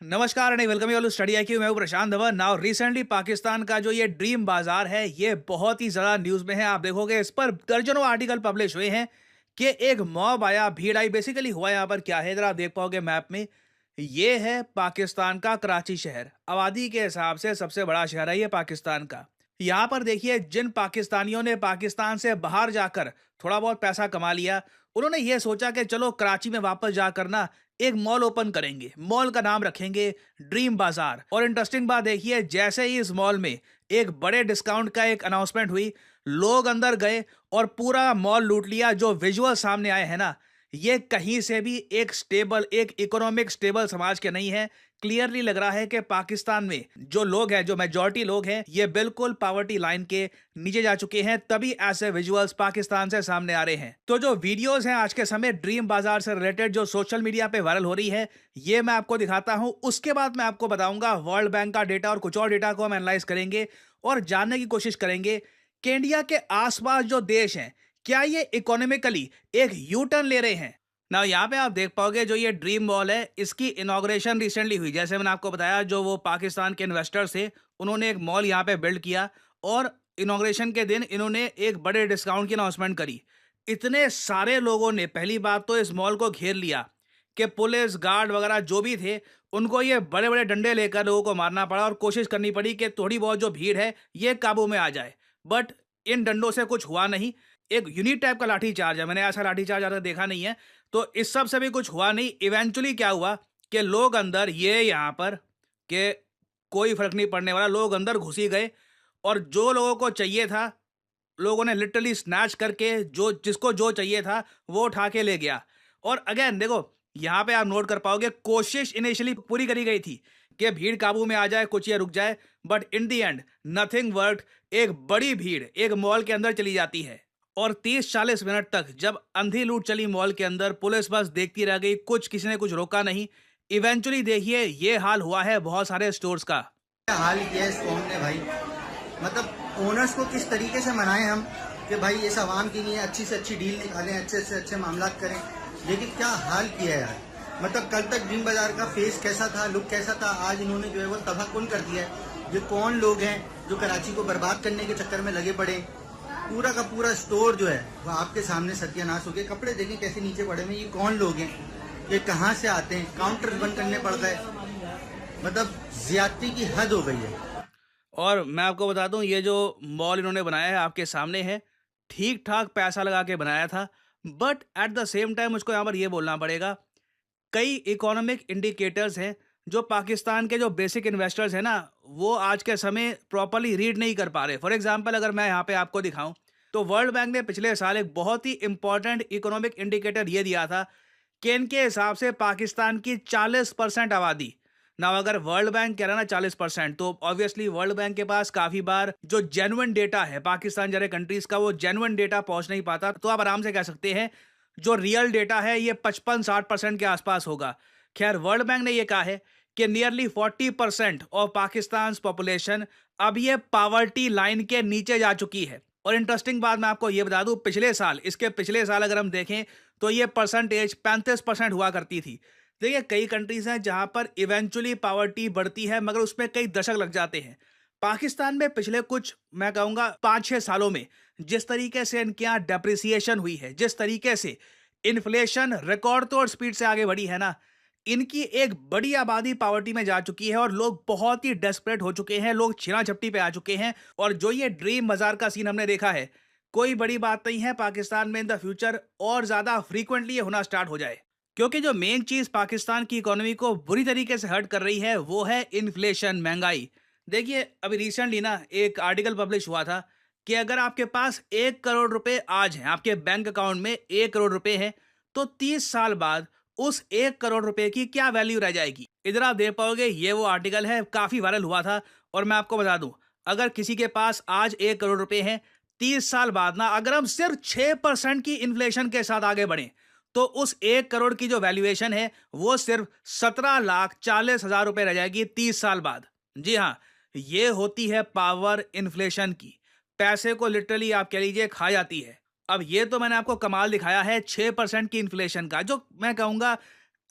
नमस्कार and welcome you to study IQ. मैं हूं प्रशांत धवन। नाउ रिसेंटली पाकिस्तान का जो ये ड्रीम बाजार है ये बहुत ही ज्यादा न्यूज में है। आप देखोगे इस पर दर्जनों आर्टिकल पब्लिश हुए हैं कि एक मॉब आया, भीड़ आई। बेसिकली हुआ यहाँ पर क्या है, इधर आप देख पाओगे मैप में। ये है पाकिस्तान का कराची शहर। आबादी के हिसाब से सबसे बड़ा शहर है ये पाकिस्तान का। यहाँ पर देखिए, जिन पाकिस्तानियों ने पाकिस्तान से बाहर जाकर थोड़ा बहुत पैसा कमा लिया, उन्होंने ये सोचा कि चलो कराची में वापस जाकर ना एक मॉल ओपन करेंगे। मॉल का नाम रखेंगे ड्रीम बाजार। और इंटरेस्टिंग बात देखिए, जैसे ही इस मॉल में एक बड़े डिस्काउंट का एक अनाउंसमेंट हुई, लोग अंदर गए और पूरा मॉल लूट लिया। जो विजुअल सामने आए हैं ना, ये कहीं से भी एक स्टेबल, एक इकोनॉमिक स्टेबल समाज के नहीं है। क्लियरली लग रहा है कि पाकिस्तान में जो लोग हैं, जो मेजॉरिटी लोग हैं, ये बिल्कुल पावर्टी लाइन के नीचे जा चुके हैं। तभी ऐसे विजुअल्स पाकिस्तान से सामने आ रहे हैं। तो जो वीडियोस हैं आज के समय ड्रीम बाजार से रिलेटेड, जो सोशल मीडिया पे वायरल हो रही है, ये मैं आपको दिखाता हूं। उसके बाद मैं आपको बताऊंगा वर्ल्ड बैंक का डेटा और कुछ और डेटा को हम एनालाइज करेंगे और जानने की कोशिश करेंगे कि इंडिया के आसपास जो देश हैं, क्या ये इकोनॉमिकली एक यू टर्न ले रहे हैं ना। यहाँ पे आप देख पाओगे जो ये ड्रीम मॉल है, इसकी इनॉग्रेशन रिसेंटली हुई। जैसे मैंने आपको बताया, जो वो पाकिस्तान के इन्वेस्टर्स थे, उन्होंने एक मॉल यहाँ पे बिल्ड किया और इनॉग्रेशन के दिन इन्होंने एक बड़े डिस्काउंट की अनाउंसमेंट करी। इतने सारे लोगों ने पहली बात तो इस मॉल को घेर लिया कि पुलिस गार्ड वगैरह जो भी थे, उनको ये बड़े बड़े डंडे लेकर लोगों को मारना पड़ा और कोशिश करनी पड़ी कि थोड़ी बहुत जो भीड़ है ये काबू में आ जाए। बट इन डंडों से कुछ हुआ नहीं। एक यूनिक टाइप का लाठी चार्ज है, मैंने ऐसा लाठी चार्ज आज देखा नहीं है। तो इस सब से भी कुछ हुआ नहीं। इवेंचुअली क्या हुआ कि लोग अंदर, ये यहाँ पर कि कोई फर्क नहीं पड़ने वाला, लोग अंदर घुसी गए और जो लोगों को चाहिए था, लोगों ने लिटरली स्नैच करके जो जिसको जो चाहिए था वो उठा के ले गया। और अगेन देखो, यहाँ पे आप नोट कर पाओगे, कोशिश इनिशियली पूरी करी गई थी कि भीड़ काबू में आ जाए, कुछ ये रुक जाए, but in the and nothing work. एक बड़ी भीड़ एक मॉल के अंदर चली जाती है और 30-40 मिनट तक जब अंधी लूट चली मॉल के अंदर, पुलिस बस देखती रह गई, कुछ किसी ने कुछ रोका नहीं। इवेंचुअली देखिए ये हाल हुआ है बहुत सारे स्टोर्स का। क्या हाल किया है इस कौम ने भाई। मतलब ओनर्स को किस तरीके से मनाएं हम कि भाई इस आवाम के लिए अच्छी से अच्छी डील निकालें, अच्छे से अच्छे मामला करें। लेकिन क्या हाल किया है यार। मतलब कल तक ड्रीम बाजार का फेस कैसा था, लुक कैसा था, आज इन्होंने जो है वो तबाहकुन कर दिया है। ये कौन लोग हैं जो कराची को बर्बाद करने के चक्कर में लगे पड़े। पूरा का पूरा स्टोर जो है वो आपके सामने सत्यानाश हो गया। कपड़े देखें कैसे नीचे पड़े हुए। ये कौन लोग हैं, ये कहाँ से आते हैं, काउंटर बंद करने पड़ गए। मतलब ज्यादती की हद हो गई है। और मैं आपको बता दूं, ये जो मॉल इन्होंने बनाया है आपके सामने है, ठीक ठाक पैसा लगा के बनाया था। But at the same time मुझको यहाँ पर ये बोलना पड़ेगा, कई इकोनॉमिक इंडिकेटर्स हैं जो पाकिस्तान के जो बेसिक इन्वेस्टर्स हैं ना, वो आज के समय प्रॉपरली रीड नहीं कर पा रहे। फॉर एग्जांपल अगर मैं यहाँ पे आपको दिखाऊं, तो वर्ल्ड बैंक ने पिछले साल एक बहुत ही इंपॉर्टेंट इकोनॉमिक इंडिकेटर ये दिया था कि इनके हिसाब से पाकिस्तान की 40% आबादी ना, अगर वर्ल्ड बैंक कह रहा है ना 40%, तो ऑब्वियसली वर्ल्ड बैंक के पास काफी बार जो जेन्युइन डेटा है पाकिस्तान जैसे कंट्रीज का, वो जेन्युइन डेटा पहुंच नहीं पाता। तो आप आराम से कह सकते हैं जो रियल डेटा है ये 55-60% के आसपास होगा। खैर, वर्ल्ड बैंक ने ये कहा है कि नियरली 40% ऑफ पाकिस्तान पॉपुलेशन अब ये पावर्टी लाइन के नीचे जा चुकी है। और इंटरेस्टिंग बात मैं आपको ये बता दूं, पिछले साल, इसके पिछले साल अगर हम देखें तो ये परसेंटेज 35% हुआ करती थी। देखिए, कई कंट्रीज हैं जहां पर इवेंचुअली पावर्टी बढ़ती है, मगर उसमें कई दशक लग जाते हैं। पाकिस्तान में पिछले कुछ, मैं कहूंगा 5-6 सालों में, जिस तरीके से इनके यहाँ डेप्रिसिएशन हुई है, जिस तरीके से इन्फ्लेशन रिकॉर्ड तोड़ स्पीड से आगे बढ़ी है ना, इनकी एक बड़ी आबादी पावर्टी में जा चुकी है और लोग बहुत ही डेस्परेट हो चुके हैं, लोग छीना झपटी पे आ चुके हैं। और जो ये ड्रीम बाजार का सीन हमने देखा है, कोई बड़ी बात नहीं है पाकिस्तान में इन द फ्यूचर और ज्यादा फ्रीक्वेंटली ये होना स्टार्ट हो जाए। क्योंकि जो मेन चीज पाकिस्तान की इकोनॉमी को बुरी तरीके से हर्ट कर रही है वो है इन्फ्लेशन, महंगाई। देखिए, अभी रिसेंटली ना एक आर्टिकल पब्लिश हुआ था कि अगर आपके पास 1 करोड़ रुपए आज हैं, आपके बैंक अकाउंट में 1 करोड़ रुपए हैं, तो 30 साल बाद उस 1 करोड़ रुपए की क्या वैल्यू रह जाएगी। इधर आप देख पाओगे, ये वो आर्टिकल है, काफी वायरल हुआ था। और मैं आपको बता दूं, अगर किसी के पास आज 1 करोड़ रुपए हैं, 30 साल बाद ना, अगर हम सिर्फ 6% की इन्फ्लेशन के साथ आगे बढ़े, तो उस 1 करोड़ की जो वैल्यूएशन है वो सिर्फ 17,40,000 रुपए रह जाएगी 30 साल बाद। जी हाँ, ये होती है पावर इन्फ्लेशन की। पैसे को लिटरली आप कह लीजिए खा जाती है। अब ये तो मैंने आपको कमाल दिखाया है 6% की इन्फ्लेशन का, जो मैं कहूंगा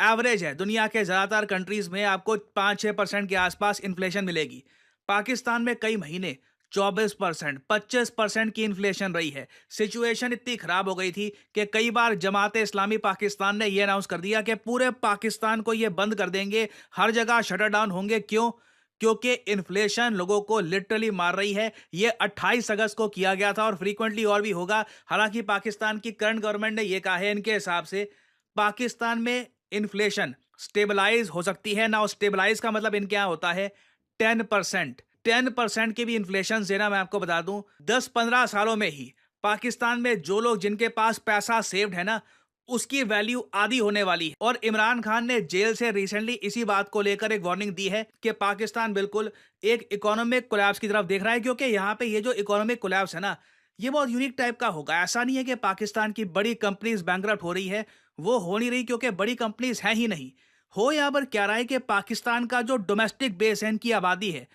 एवरेज है, दुनिया के ज़्यादातर कंट्रीज में आपको 5-6% के आसपास इन्फ्लेशन मिलेगी। पाकिस्तान में कई महीने 24%, 25% की इन्फ्लेशन रही है। सिचुएशन इतनी खराब हो गई थी कि कई बार जमाते इस्लामी पाकिस्तान ने यह अनाउंस कर दिया कि पूरे पाकिस्तान को ये बंद कर देंगे, हर जगह शटर डाउन होंगे। क्यों? क्योंकि इन्फ्लेशन लोगों को लिटरली मार रही है। ये 28 अगस्त को किया गया था और फ्रीक्वेंटली और भी होगा। हालांकि पाकिस्तान की करंट गवर्नमेंट ने यह कहा है, इनके हिसाब से पाकिस्तान में इन्फ्लेशन स्टेबलाइज हो सकती है ना। स्टेबलाइज का मतलब इनके यहाँ होता है 10%। 10% की भी इन्फ्लेशन देना, मैं आपको बता दूं, 10-15 सालों में ही पाकिस्तान में जो लोग जिनके पास पैसा सेव्ड है ना, उसकी वैल्यू आधी होने वाली है। और इमरान खान ने जेल से रिसेंटली इसी बात को लेकर एक वार्निंग दी है कि पाकिस्तान बिल्कुल एक इकोनॉमिक कोलैप्स की तरफ देख रहा है। क्योंकि यहाँ पे ये जो इकोनॉमिक कोलैप्स है ना, ये बहुत यूनिक टाइप का होगा। ऐसा नहीं है कि पाकिस्तान की बड़ी कंपनीज बैंकरप्ट हो रही है, वो हो नहीं रही क्योंकि बड़ी कंपनीज हैं ही नहीं। हो यहाँ पर क्या रहा है कि पाकिस्तान का जो डोमेस्टिक बेस है, इनकी आबादी है,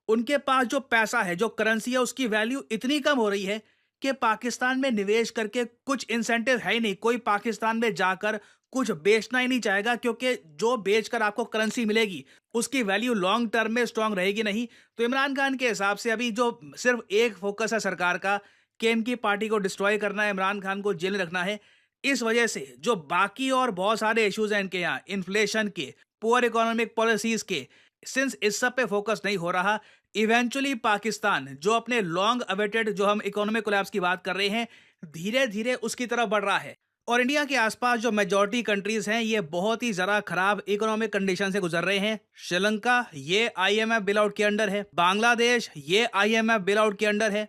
उनके पास जो पैसा है, जो करेंसी है, उसकी वैल्यू इतनी कम हो रही है कि पाकिस्तान में निवेश करके कुछ इंसेंटिव है ही नहीं। कोई पाकिस्तान में जाकर कुछ बेचना ही नहीं चाहेगा क्योंकि जो बेचकर आपको करेंसी मिलेगी उसकी वैल्यू लॉन्ग टर्म में स्ट्रांग रहेगी नहीं। तो इमरान खान के हिसाब से अभी जो सिर्फ एक फोकस है सरकार का कि इनकी पार्टी को डिस्ट्रॉय करना है, इमरान खान को जेल में रखना है। इस वजह से जो बाकी और बहुत सारे इश्यूज हैं इनके यहाँ, इन्फ्लेशन के, पुअर इकोनॉमिक पॉलिसीज के, सिंस इस सब पे फोकस नहीं हो रहा, इवेंचुअली पाकिस्तान जो अपने लॉन्ग अवेटेड जो हम इकोनॉमिक कोलैप्स की बात कर रहे हैं, धीरे धीरे उसकी तरफ बढ़ रहा है। और इंडिया के आसपास जो मेजॉरिटी कंट्रीज हैं, ये बहुत ही जरा खराब इकोनॉमिक कंडीशन से गुजर रहे हैं। श्रीलंका ये आईएमएफ बिल आउट के अंडर है, बांग्लादेश ये आईएमएफ बिल आउट के अंडर है,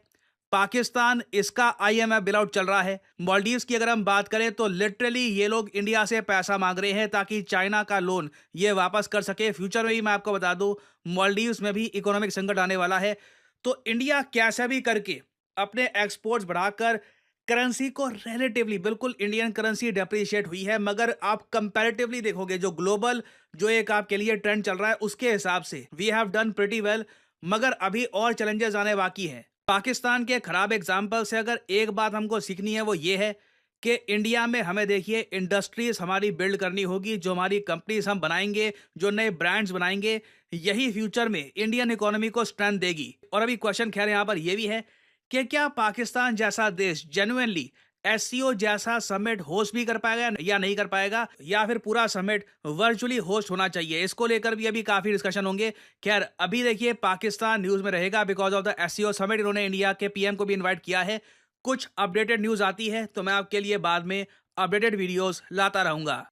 पाकिस्तान इसका आईएमएफ बिल आउट चल रहा है। मालदीव्स की अगर हम बात करें तो लिटरली ये लोग इंडिया से पैसा मांग रहे हैं ताकि चाइना का लोन ये वापस कर सके। फ्यूचर में भी मैं आपको बता दूं, मालदीव्स में भी इकोनॉमिक संकट आने वाला है। तो इंडिया कैसे भी करके अपने एक्सपोर्ट्स बढ़ाकर करेंसी को रिलेटिवली, बिल्कुल इंडियन करेंसी डेप्रिशिएट हुई है, मगर आप कंपैरेटिवली देखोगे जो ग्लोबल जो एक आपके लिए ट्रेंड चल रहा है उसके हिसाब से we have done pretty well. मगर अभी और चैलेंजेस आने बाकी हैं। पाकिस्तान के खराब एग्जाम्पल से अगर एक बात हमको सीखनी है वो ये है कि इंडिया में हमें देखिए इंडस्ट्रीज हमारी बिल्ड करनी होगी। जो हमारी कंपनीज हम बनाएंगे, जो नए ब्रांड्स बनाएंगे, यही फ्यूचर में इंडियन इकोनॉमी को स्ट्रेंथ देगी। और अभी क्वेश्चन खैर यहाँ पर यह भी है कि क्या पाकिस्तान जैसा देश जेन्युइनली एससीओ जैसा समिट होस्ट भी कर पाएगा या नहीं कर पाएगा, या फिर पूरा समिट वर्चुअली होस्ट होना चाहिए। इसको लेकर भी अभी काफी डिस्कशन होंगे। खैर अभी देखिए पाकिस्तान न्यूज में रहेगा because of the SCO summit. इन्होंने इंडिया के पीएम को भी इनवाइट किया है। कुछ अपडेटेड न्यूज आती है तो मैं आपके लिए बाद में अपडेटेड वीडियोस लाता रहूंगा।